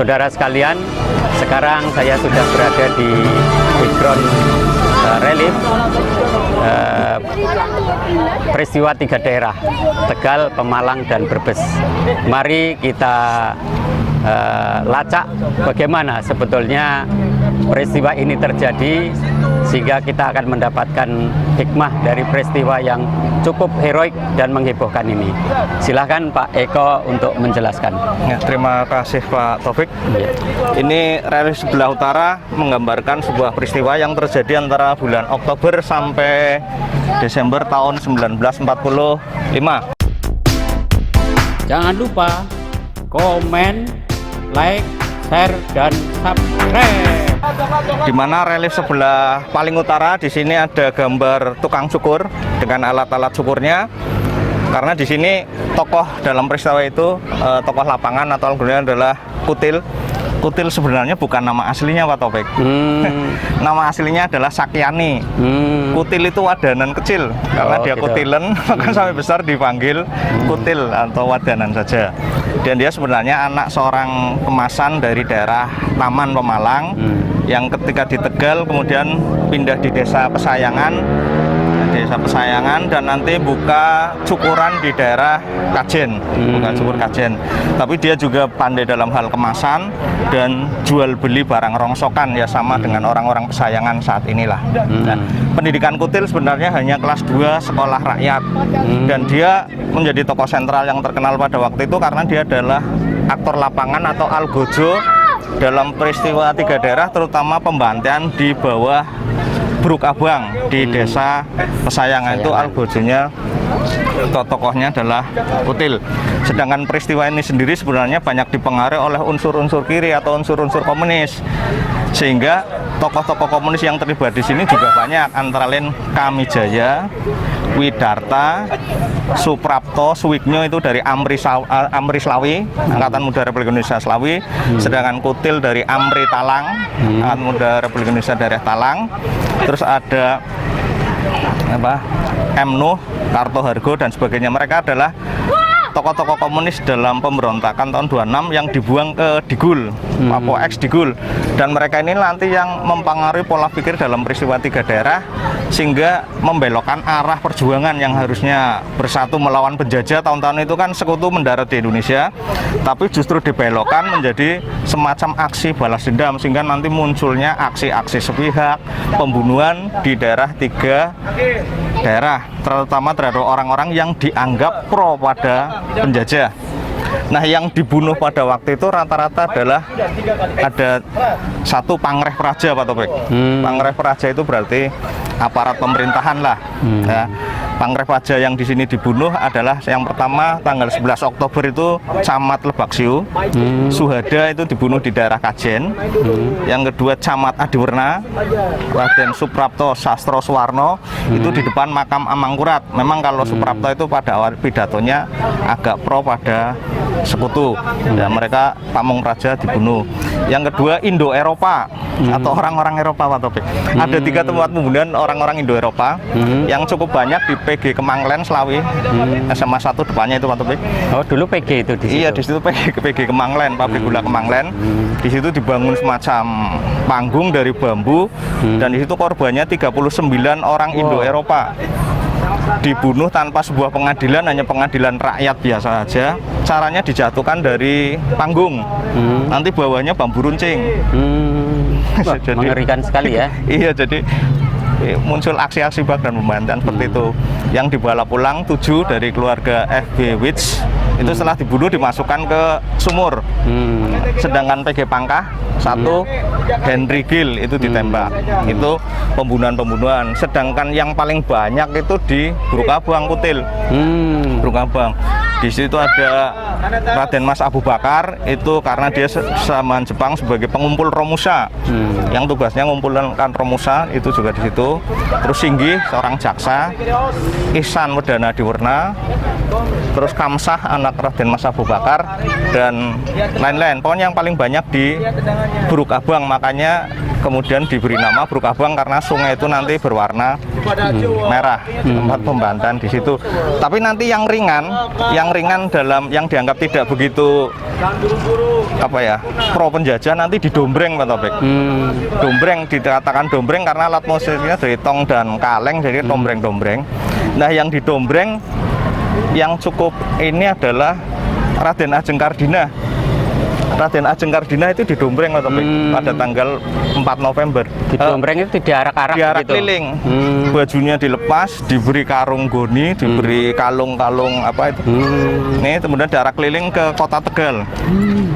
Saudara sekalian, sekarang saya sudah berada di background relief peristiwa 3 daerah, Tegal, Pemalang, dan Brebes. Mari kita lacak bagaimana sebetulnya peristiwa ini terjadi, sehingga kita akan mendapatkan hikmah dari peristiwa yang cukup heroik dan menghebohkan ini. Silahkan Pak Eko untuk menjelaskan. Ya, terima kasih Pak Taufik. Ini relief sebelah utara menggambarkan sebuah peristiwa yang terjadi antara bulan Oktober sampai Desember tahun 1945. Jangan lupa komen, like, share, dan subscribe. Di mana relief sebelah paling utara di sini ada gambar tukang cukur dengan alat-alat cukurnya. Karena di sini tokoh dalam peristiwa itu tokoh lapangan atau algoritma adalah Kutil. Kutil sebenarnya bukan nama aslinya Pak Taufik. Nama aslinya adalah Sakyani. Kutil itu wadanan kecil. Karena dia gitu. kutilen, maka sampai besar dipanggil Kutil atau wadanan saja. Dan dia sebenarnya anak seorang kemasan dari daerah Taman Pemalang yang ketika di Tegal kemudian pindah di Desa Pesayangan dan nanti buka cukuran di daerah Kajen, buka cukur Kajen. Tapi dia juga pandai dalam hal kemasan dan jual beli barang rongsokan, ya sama dengan orang-orang Pesayangan saat inilah. Nah, pendidikan Kutil sebenarnya hanya kelas 2 sekolah rakyat, dan dia menjadi tokoh sentral yang terkenal pada waktu itu karena dia adalah aktor lapangan atau algojo dalam peristiwa 3 daerah, terutama pembantaian di bawah Bruk Abang di Desa Pesayangan. Itu algojonya atau tokohnya adalah Kutil. Sedangkan peristiwa ini sendiri sebenarnya banyak dipengaruhi oleh unsur-unsur kiri atau unsur-unsur komunis, sehingga tokoh-tokoh komunis yang terlibat di sini juga banyak, antara lain Kamijaya, Widarta, Suprapto, Suwigno itu dari Amri Slawi, Angkatan Muda Republik Indonesia Slawi, sedangkan Kutil dari Amri Talang, Angkatan Muda Republik Indonesia daerah Talang. Terus ada M. Nuh, Kartohargo, dan sebagainya. Mereka adalah tokoh-tokoh komunis dalam pemberontakan tahun 26 yang dibuang ke Digul, Papua X Digul. Dan mereka ini nanti yang mempengaruhi pola pikir dalam peristiwa 3 daerah, sehingga membelokkan arah perjuangan yang harusnya bersatu melawan penjajah. Tahun-tahun itu kan sekutu mendarat di Indonesia, tapi justru dibelokkan menjadi semacam aksi balas dendam, sehingga nanti munculnya aksi-aksi sepihak, pembunuhan di daerah 3 daerah, terutama terhadap orang-orang yang dianggap pro pada penjajah. Nah, yang dibunuh pada waktu itu rata-rata adalah ada satu Pangreh Praja, Pak Taufik. Pangreh Praja itu berarti aparat pemerintahan lah. Ya. Pangreh Praja yang di sini dibunuh adalah yang pertama tanggal 11 Oktober itu Camat Lebaksiu, Suhada itu dibunuh di daerah Kajen. Yang kedua Camat Adiwerna, Raden Suprapto Sastro Suwarno itu di depan makam Amangkurat. Memang kalau Suprapto itu pada awal pidatonya agak pro pada sekutu, ya, mereka Pamung Praja dibunuh. Yang kedua Indo-Eropa atau orang-orang Eropa, Pak Taufik. Ada 3 tempat pembunuhan orang-orang Indo-Eropa yang cukup banyak di PG Kemanglen, Slawi, SMA 1 depannya itu, Pak Taufik. Oh, dulu PG itu di situ? Iya, di situ PG Kemanglen, pabrik gula Kemanglen. Di situ dibangun semacam panggung dari bambu, dan di situ korbannya 39 orang Indo-Eropa. Dibunuh tanpa sebuah pengadilan, hanya pengadilan rakyat biasa saja. Caranya dijatuhkan dari panggung, nanti bawahnya bambu runcing. Wah, Jadi, mengerikan sekali ya. Iya, jadi muncul aksi-aksi bak dan pembantaian seperti itu. Yang dibawa pulang 7 dari keluarga FB Wits itu setelah dibunuh dimasukkan ke sumur. Sedangkan PG Pangkah 1 Henry Gill itu ditembak. Itu pembunuhan-pembunuhan. Sedangkan yang paling banyak itu di Bruk Abang, Kutil. Bruk Abang. Di situ ada Raden Mas Abu Bakar, itu karena dia zaman Jepang sebagai pengumpul Romusa, yang tugasnya mengumpulkan Romusa, itu juga di situ. Terus Singgih, seorang jaksa, Ihsan Wedana Diwerna, terus Kamsah anak Raden Mas Abu Bakar, dan lain-lain. Pokoknya yang paling banyak di Bruk Abang, makanya kemudian diberi nama Bruk Abang karena sungai itu nanti berwarna merah, tempat pembantan di situ. Tapi nanti yang ringan dalam yang dianggap tidak begitu pro penjajah nanti di Dombreng, Pak Taufik. Dombreng dikatakan Dombreng karena alat musiknya dari tong dan kaleng, jadi dombreng-dombreng. Nah, yang di Dombreng yang cukup ini adalah Raden Ajeng Kardina. Raden Ajeng Kardina itu di Dombreng, Pak Taufik, pada tanggal 4 November. Di Dombreng itu diarak-arak diarak gitu. keliling. Bajunya dilepas, diberi karung goni, diberi kalung-kalung apa itu. Nih, kemudian diarak keliling ke kota Tegal.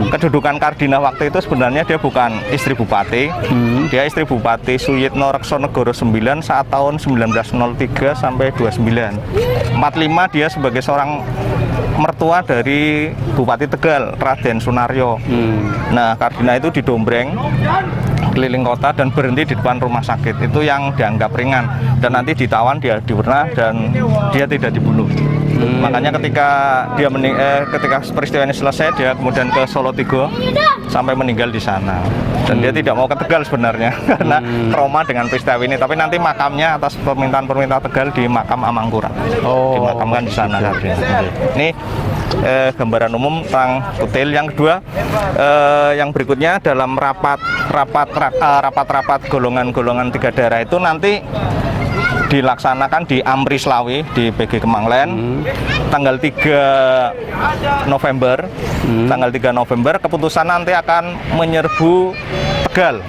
Kedudukan Kardina waktu itu sebenarnya dia bukan istri bupati. Dia istri Bupati Suyitno Reksonegoro 9 saat tahun 1903 sampai 29. 45 dia sebagai seorang mertua dari Bupati Tegal, Raden Sunaryo. Nah, Kardina itu di Dombreng keliling kota dan berhenti di depan rumah sakit. Itu yang dianggap ringan, dan nanti ditawan, dia diwarna dan dia tidak dibunuh. Makanya ketika dia ketika peristiwa ini selesai, dia kemudian ke Solo Tigo sampai meninggal di sana. Dan dia tidak mau ke Tegal sebenarnya karena trauma dengan peristiwa ini. Tapi nanti makamnya atas permintaan Tegal di makam Amangkurat. Dimakamkan di sana. Ini gambaran umum tentang kutil. Yang kedua, yang berikutnya dalam rapat golongan-golongan 3 daerah itu nanti dilaksanakan di Amri Slawi di PG Kemanglen tanggal 3 November. Tanggal 3 November keputusan nanti akan menyerbu Tegal.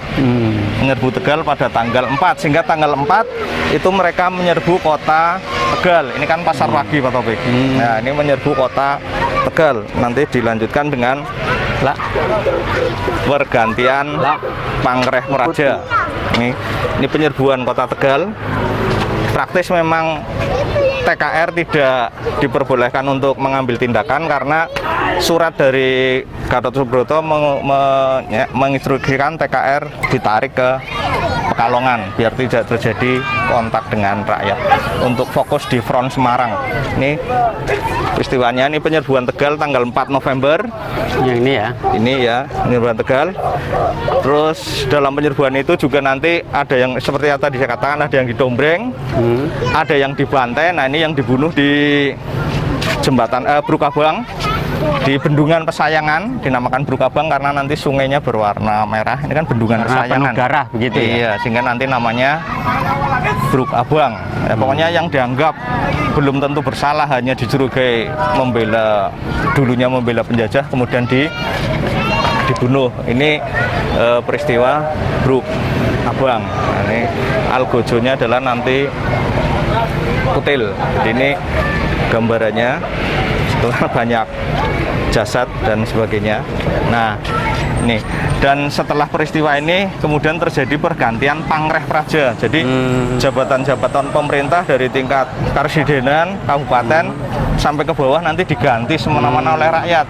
Menyerbu Tegal pada tanggal 4, sehingga tanggal 4 itu mereka menyerbu kota Tegal. Ini kan Pasar Wagi, Pak Taufik. Nah, ini menyerbu kota Tegal. Nanti dilanjutkan dengan pergantian Pangreh Meraja. Ini penyerbuan kota Tegal. Praktis memang TKR tidak diperbolehkan untuk mengambil tindakan karena surat dari Gatot Subroto menginstruksikan TKR ditarik ke Pekalongan biar tidak terjadi kontak dengan rakyat untuk fokus di front Semarang. Ini peristiwanya, ini penyerbuan Tegal tanggal 4 November. Yang ini ya? Ini ya, penyerbuan Tegal. Terus dalam penyerbuan itu juga nanti ada yang seperti yang tadi saya katakan, ada yang di Dombreng, ada yang di Banten. Nah, ini yang dibunuh di jembatan Bruk Abang, di Bendungan Pesayangan, dinamakan Bruk Abang karena nanti sungainya berwarna merah. Ini kan Bendungan karena Pesayangan. penuh darah begitu ya? Iya, sehingga nanti namanya Bruk Abang. Ya, pokoknya yang dianggap belum tentu bersalah, hanya dicurigai dulunya membela penjajah, kemudian dibunuh. Ini peristiwa Bruk Abang. Nah, ini algojonya adalah nanti kutil. Jadi ini gambarannya, setelah banyak jasad dan sebagainya. Nah, ini, dan setelah peristiwa ini kemudian terjadi pergantian Pangreh Praja. Jadi jabatan-jabatan pemerintah dari tingkat karsidenan, kabupaten sampai ke bawah nanti diganti semena-mena oleh rakyat.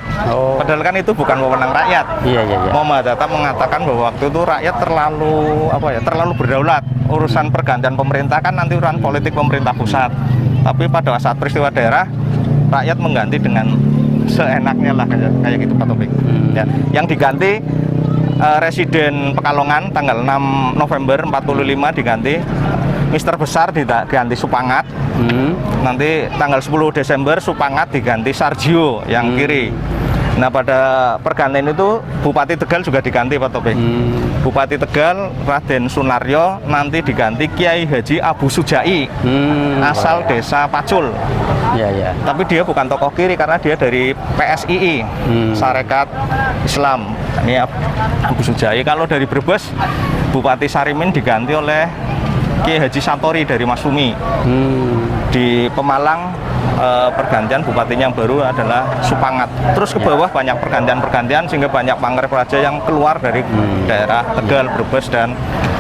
Padahal kan itu bukan wewenang rakyat. Iya. Muhammad Hatta mengatakan bahwa waktu itu rakyat terlalu berdaulat. Urusan pergantian pemerintah kan nanti urusan politik pemerintah pusat. Tapi pada saat peristiwa daerah, rakyat mengganti dengan seenaknya lah, kayak gitu, Pak Taufik. Ya. Yang diganti Residen Pekalongan tanggal 6 November 45 diganti Mister Besar, diganti Supangat. Nanti tanggal 10 Desember Supangat diganti Sarjio yang kiri. Nah, pada pergantian itu Bupati Tegal juga diganti, Pak Taufik. Bupati Tegal Raden Sunaryo nanti diganti Kiai Haji Abu Sujai, asal desa Pacul. Iya. Tapi dia bukan tokoh kiri karena dia dari PSII, Sarekat Islam. Ini Abu Sujai. Kalau dari Brebes, Bupati Sarimin diganti oleh Kiai Haji Satori dari Masumi. Di Pemalang pergantian bupatinya yang baru adalah Supangat. Terus ke bawah banyak pergantian sehingga banyak Pangreh Praja yang keluar dari daerah Tegal, Brebes dan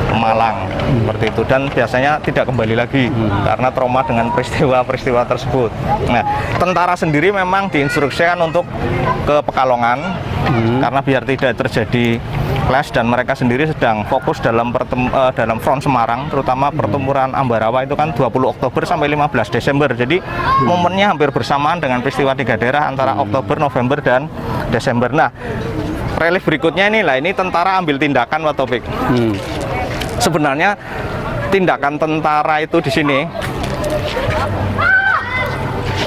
Pemalang. Seperti itu, dan biasanya tidak kembali lagi karena trauma dengan peristiwa-peristiwa tersebut. Nah, tentara sendiri memang diinstruksikan untuk ke Pekalongan karena biar tidak terjadi clash, dan mereka sendiri sedang fokus dalam front Semarang, terutama pertempuran Ambarawa itu kan 20 Oktober sampai 15 Desember. Jadi momennya hampir bersamaan dengan peristiwa 3 daerah antara Oktober, November, dan Desember. Nah, relief berikutnya ini tentara ambil tindakan, Pak Taufik. sebenarnya tindakan tentara itu di sini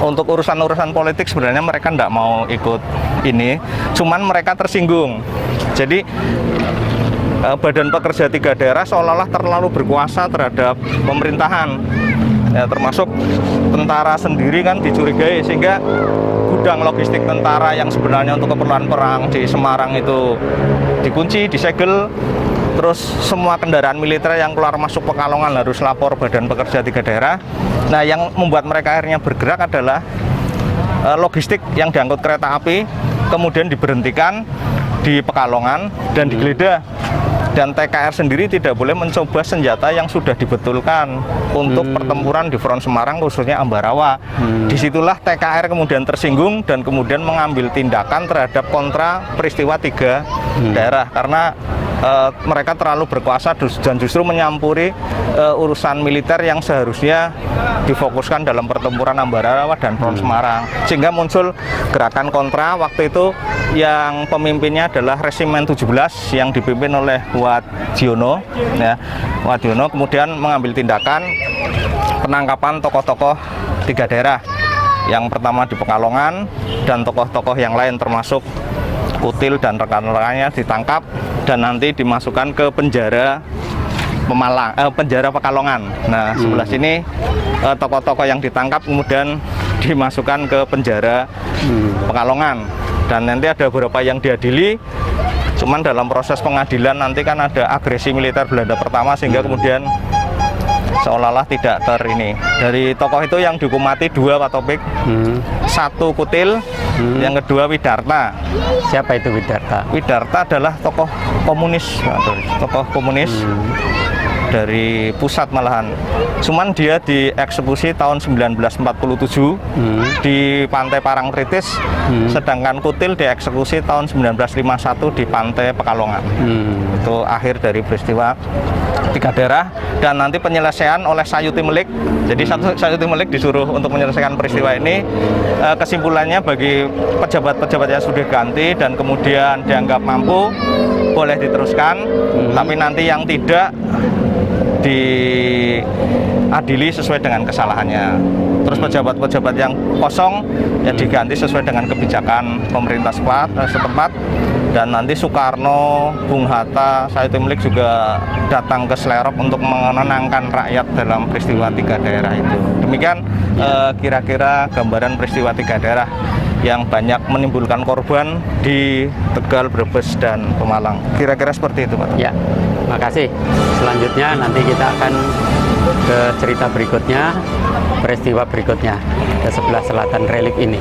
untuk urusan-urusan politik sebenarnya mereka tidak mau ikut ini, cuman mereka tersinggung. Jadi Badan Pekerja 3 daerah seolah-olah terlalu berkuasa terhadap pemerintahan, ya, termasuk tentara sendiri kan dicurigai, sehingga gudang logistik tentara yang sebenarnya untuk keperluan perang di Semarang itu dikunci, disegel. Terus semua kendaraan militer yang keluar masuk Pekalongan harus lapor Badan Pekerja 3 daerah. Nah, yang membuat mereka akhirnya bergerak adalah logistik yang diangkut kereta api kemudian diberhentikan di Pekalongan dan digeledah. Dan TKR sendiri tidak boleh mencoba senjata yang sudah dibetulkan untuk pertempuran di front Semarang, khususnya Ambarawa. Disitulah TKR kemudian tersinggung dan kemudian mengambil tindakan terhadap kontra peristiwa 3 daerah, karena mereka terlalu berkuasa dan justru menyampuri urusan militer yang seharusnya difokuskan dalam pertempuran Ambarawa dan front Semarang, sehingga muncul gerakan kontra. Waktu itu yang pemimpinnya adalah Resimen 17 yang dipimpin oleh Wadiono, ya. Wadiono kemudian mengambil tindakan penangkapan tokoh-tokoh 3 daerah. Yang pertama di Pekalongan, dan tokoh-tokoh yang lain termasuk Kutil dan rekan-rekannya ditangkap dan nanti dimasukkan ke penjara penjara Pekalongan. Nah, sebelah sini tokoh-tokoh yang ditangkap kemudian dimasukkan ke penjara Pekalongan, dan nanti ada beberapa yang diadili. Cuman dalam proses pengadilan nanti kan ada agresi militer Belanda pertama, sehingga kemudian seolah-olah tidak ini. Dari tokoh itu yang dihukum mati 2, Pak Topik. Satu Kutil, yang kedua Widarta. Siapa itu Widarta? Widarta adalah tokoh komunis, dari pusat malahan. Cuman dia dieksekusi tahun 1947 di Pantai Parangtritis, sedangkan Kutil dieksekusi tahun 1951 di Pantai Pekalongan. Itu akhir dari peristiwa 3 daerah, dan nanti penyelesaian oleh Sayuti Melik. Jadi Sayuti Melik disuruh untuk menyelesaikan peristiwa ini. Kesimpulannya bagi pejabat-pejabat yang sudah ganti dan kemudian dianggap mampu, boleh diteruskan, tapi nanti yang tidak diadili sesuai dengan kesalahannya. Terus pejabat-pejabat yang kosong ya diganti sesuai dengan kebijakan pemerintah setempat. Dan nanti Soekarno, Bung Hatta, Sayuti Melik juga datang ke Slerop untuk menenangkan rakyat dalam peristiwa 3 daerah itu. Demikian kira-kira gambaran peristiwa 3 daerah yang banyak menimbulkan korban di Tegal, Brebes, dan Pemalang. Kira-kira seperti itu, Pak. Ya, makasih. Selanjutnya nanti kita akan ke cerita berikutnya, peristiwa berikutnya, ke sebelah selatan relief ini.